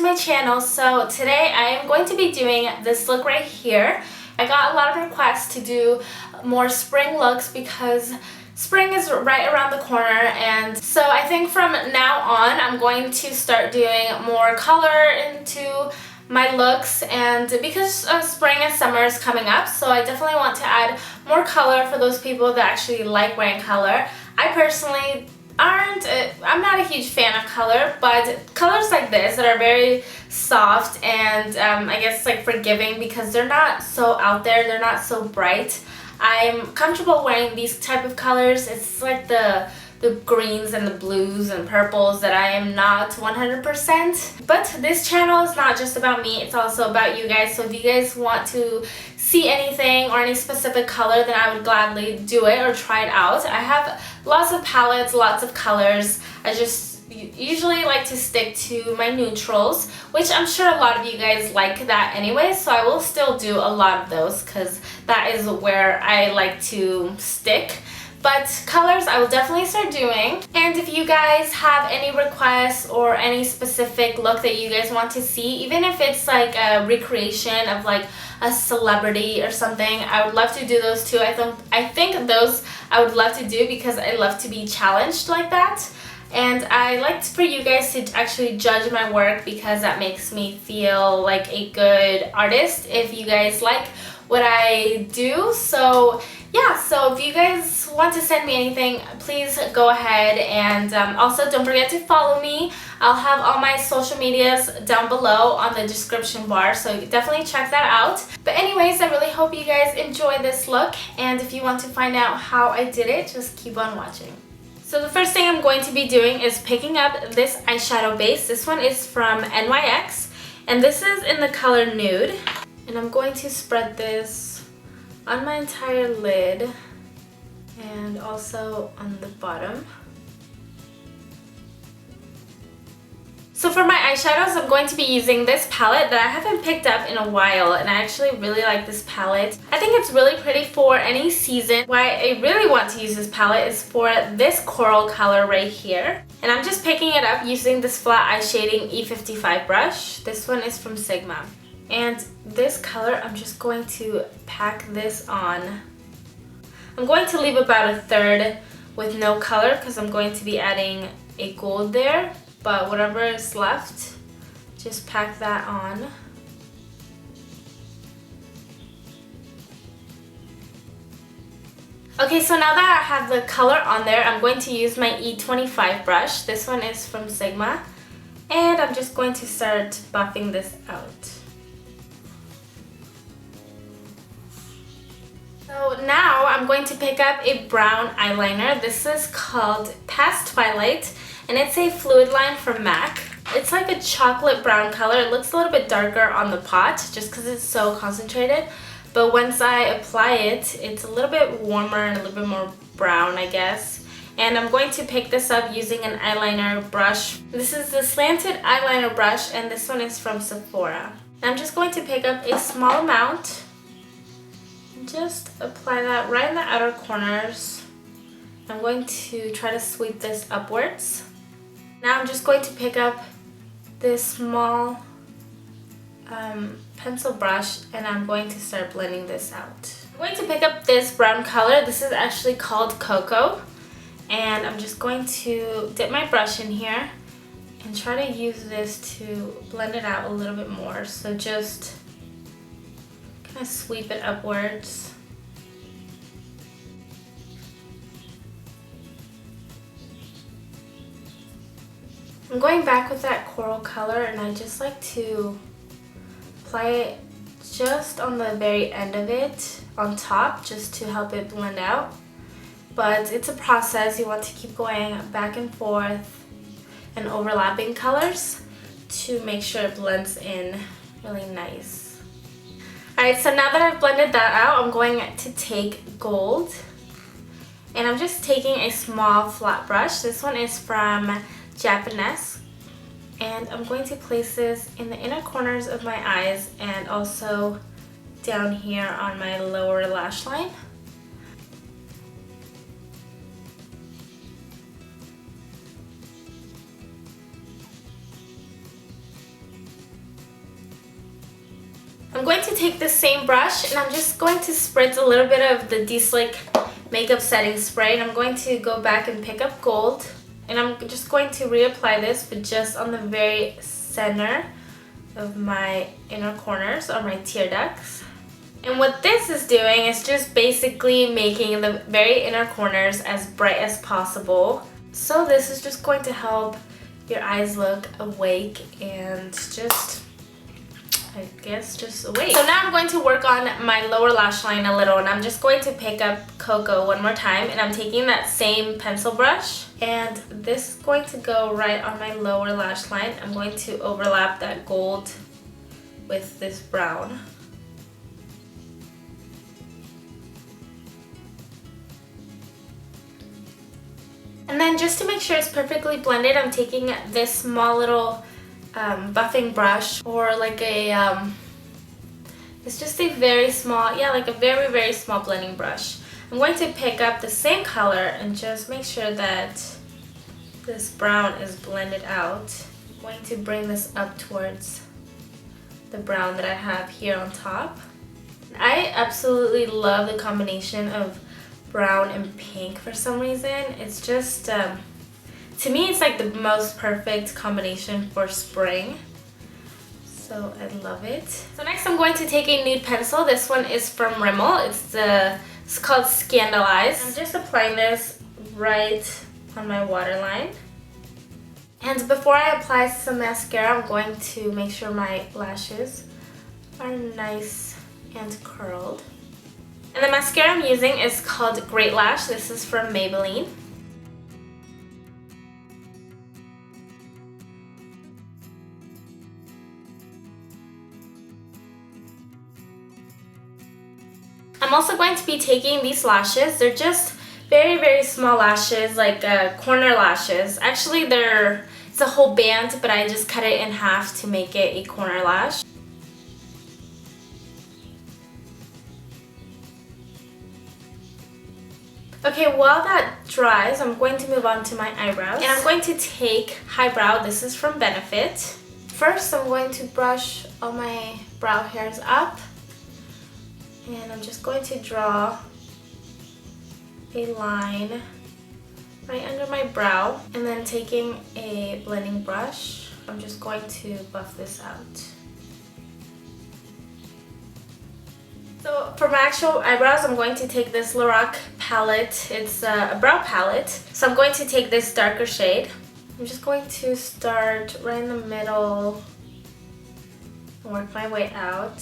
my channel. So today I am going to be doing this look right here. I got a lot of requests to do more spring looks because spring is right around the corner, and so I think from now on I'm going to start doing more color into my looks, and because spring and summer is coming up, so I definitely want to add more color for those people that actually like wearing color. I personally I'm not a huge fan of color, but colors like this that are very soft and I guess like forgiving because they're not so out there, they're not so bright. I'm comfortable wearing these type of colors. It's like the greens and the blues and purples that I am not 100%. But this channel is not just about me, it's also about you guys. So if you guys want to see anything or any specific color, then I would gladly do it or try it out. I have lots of palettes, lots of colors. I just usually like to stick to my neutrals, which I'm sure a lot of you guys like that anyway, so I will still do a lot of those because that is where I like to stick. But colors I will definitely start doing. And if you guys have any requests or any specific look that you guys want to see, even if it's like a recreation of like a celebrity or something, I would love to do those too. I think those I would love to do because I love to be challenged like that. And I like for you guys to actually judge my work because that makes me feel like a good artist if you guys like what I do. So yeah, so if you guys want to send me anything, please go ahead, and also don't forget to follow me. I'll have all my social medias down below on the description bar, so definitely check that out. But anyways, I really hope you guys enjoy this look, and if you want to find out how I did it, just keep on watching. So the first thing I'm going to be doing is picking up this eyeshadow base. This one is from NYX, and this is in the color Nude. And I'm going to spread this on my entire lid and also on the bottom. So for my eyeshadows, I'm going to be using this palette that I haven't picked up in a while, and I actually really like this palette. I think it's really pretty for any season. Why I really want to use this palette is for this coral color right here. And I'm just picking it up using this flat eye shading E55 brush. This one is from Sigma. And this color, I'm just going to pack this on. I'm going to leave about a third with no color because I'm going to be adding a gold there, but whatever is left, just pack that on. Okay, so now that I have the color on there, I'm going to use my E25 brush. This one is from Sigma, and I'm just going to start buffing this out. So now I'm going to pick up a brown eyeliner. This is called Past Twilight, and it's a fluid line from MAC. It's like a chocolate brown color. It looks a little bit darker on the pot just because it's so concentrated, but once I apply it, it's a little bit warmer and a little bit more brown, I guess. And I'm going to pick this up using an eyeliner brush. This is the slanted eyeliner brush, and this one is from Sephora. And I'm just going to pick up a small amount. Just apply that right in the outer corners. I'm going to try to sweep this upwards. Now I'm just going to pick up this small pencil brush, and I'm going to start blending this out. I'm going to pick up this brown color. This is actually called Cocoa, and I'm just going to dip my brush in here and try to use this to blend it out a little bit more. So just kind of sweep it upwards. I'm going back with that coral color, and I just like to apply it just on the very end of it, on top, just to help it blend out. But it's a process. You want to keep going back and forth and overlapping colors to make sure it blends in really nice. Alright, so now that I've blended that out, I'm going to take gold, and I'm just taking a small flat brush. This one is from Japanese, and I'm going to place this in the inner corners of my eyes and also down here on my lower lash line. take the same brush and I'm just going to spritz a little bit of the De-Slick makeup setting spray, and I'm going to go back and pick up gold, and I'm just going to reapply this, but just on the very center of my inner corners or my tear ducts. And what this is doing is just basically making the very inner corners as bright as possible. So this is just going to help your eyes look awake and just, I guess, just awake. So now I'm going to work on my lower lash line a little, and I'm just going to pick up Cocoa one more time, and I'm taking that same pencil brush, and this is going to go right on my lower lash line. I'm going to overlap that gold with this brown. And then just to make sure it's perfectly blended, I'm taking this small little buffing brush, or like a, it's just a very small, yeah, like a very, very small blending brush. I'm going to pick up the same color and just make sure that this brown is blended out. I'm going to bring this up towards the brown that I have here on top. I absolutely love the combination of brown and pink for some reason. It's just, to me, it's like the most perfect combination for spring. So I love it. So next I'm going to take a nude pencil. This one is from Rimmel. It's called Scandalize. I'm just applying this right on my waterline. And before I apply some mascara, I'm going to make sure my lashes are nice and curled. And the mascara I'm using is called Great Lash. This is from Maybelline. I'm also going to be taking these lashes. They're just very, very small lashes, like corner lashes. Actually, it's a whole band, but I just cut it in half to make it a corner lash. Okay, while that dries, I'm going to move on to my eyebrows. And I'm going to take Highbrow. This is from Benefit. First, I'm going to brush all my brow hairs up. And I'm just going to draw a line right under my brow. And then taking a blending brush, I'm just going to buff this out. So for my actual eyebrows, I'm going to take this Lorac palette. It's a brow palette. So I'm going to take this darker shade. I'm just going to start right in the middle and work my way out.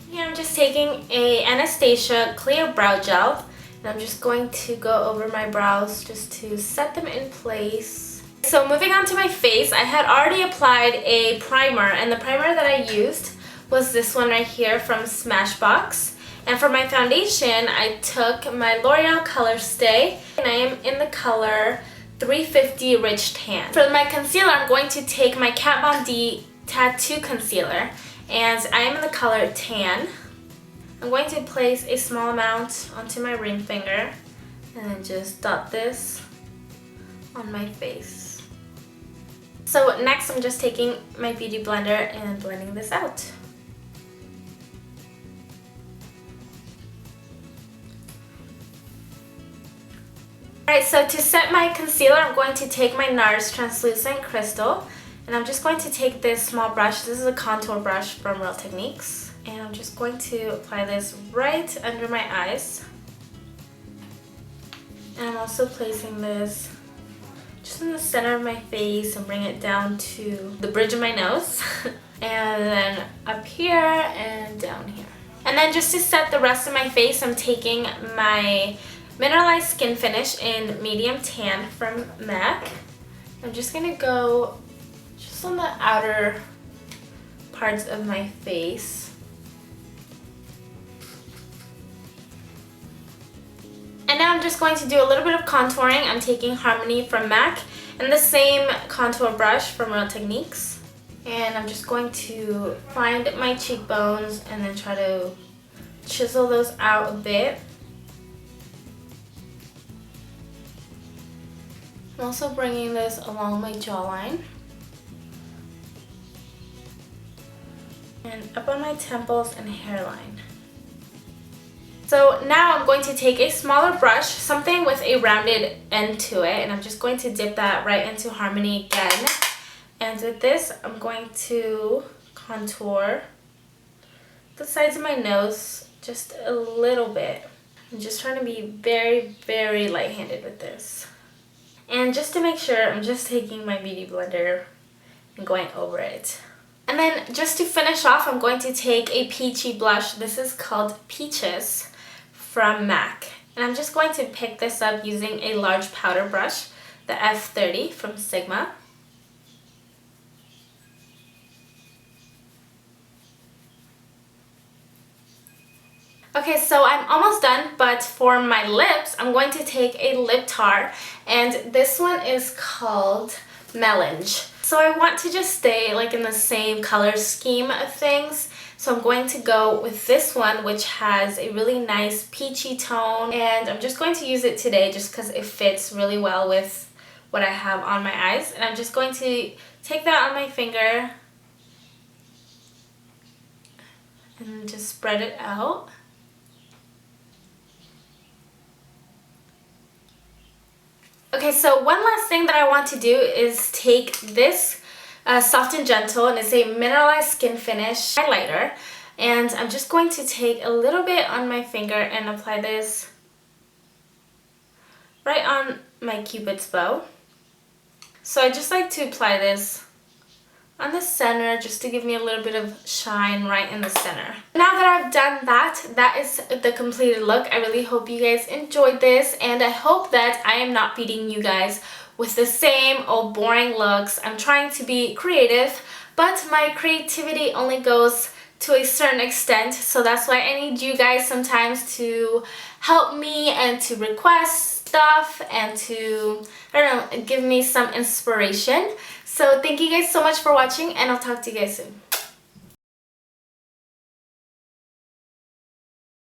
Here I'm just taking a Anastasia clear brow gel. And I'm just going to go over my brows just to set them in place. So moving on to my face, I had already applied a primer, and the primer that I used was this one right here from Smashbox. And for my foundation, I took my L'Oreal Color Stay, and I am in the color 350 Rich Tan. For my concealer, I'm going to take my Kat Von D Tattoo Concealer, and I am in the color Tan. I'm going to place a small amount onto my ring finger and then just dot this on my face. So next I'm just taking my beauty blender and blending this out. Alright, so to set my concealer, I'm going to take my NARS Translucent Crystal, and I'm just going to take this small brush. This is a contour brush from Real Techniques. And I'm just going to apply this right under my eyes. And I'm also placing this just in the center of my face and bring it down to the bridge of my nose. And then up here and down here. And then just to set the rest of my face, I'm taking my Mineralized Skin Finish in Medium Tan from MAC. I'm just going to go just on the outer parts of my face. And now I'm just going to do a little bit of contouring. I'm taking Harmony from MAC and the same contour brush from Real Techniques. And I'm just going to find my cheekbones and then try to chisel those out a bit. I'm also bringing this along my jawline and up on my temples and hairline. So now I'm going to take a smaller brush, something with a rounded end to it, and I'm just going to dip that right into Harmony again. And with this, I'm going to contour the sides of my nose just a little bit. I'm just trying to be very, very light-handed with this. And just to make sure, I'm just taking my beauty blender and going over it. And then just to finish off, I'm going to take a peachy blush. This is called Peaches from MAC. And I'm just going to pick this up using a large powder brush, the F30 from Sigma. Okay, so I'm almost done, but for my lips, I'm going to take a lip tar, and this one is called Melange. So I want to just stay like in the same color scheme of things. So I'm going to go with this one, which has a really nice peachy tone, and I'm just going to use it today just because it fits really well with what I have on my eyes. And I'm just going to take that on my finger and just spread it out. Okay, so one last thing that I want to do is take this Soft and Gentle, and it's a mineralized skin finish highlighter, and I'm just going to take a little bit on my finger and apply this right on my Cupid's bow. So I just like to apply this on the center just to give me a little bit of shine right in the center. Now that I've done that, that is the completed look. I really hope you guys enjoyed this, and I hope that I am not beating you guys with the same old boring looks. I'm trying to be creative, but my creativity only goes to a certain extent, so that's why I need you guys sometimes to help me and to request stuff and to, I don't know, give me some inspiration. So thank you guys so much for watching, and I'll talk to you guys soon.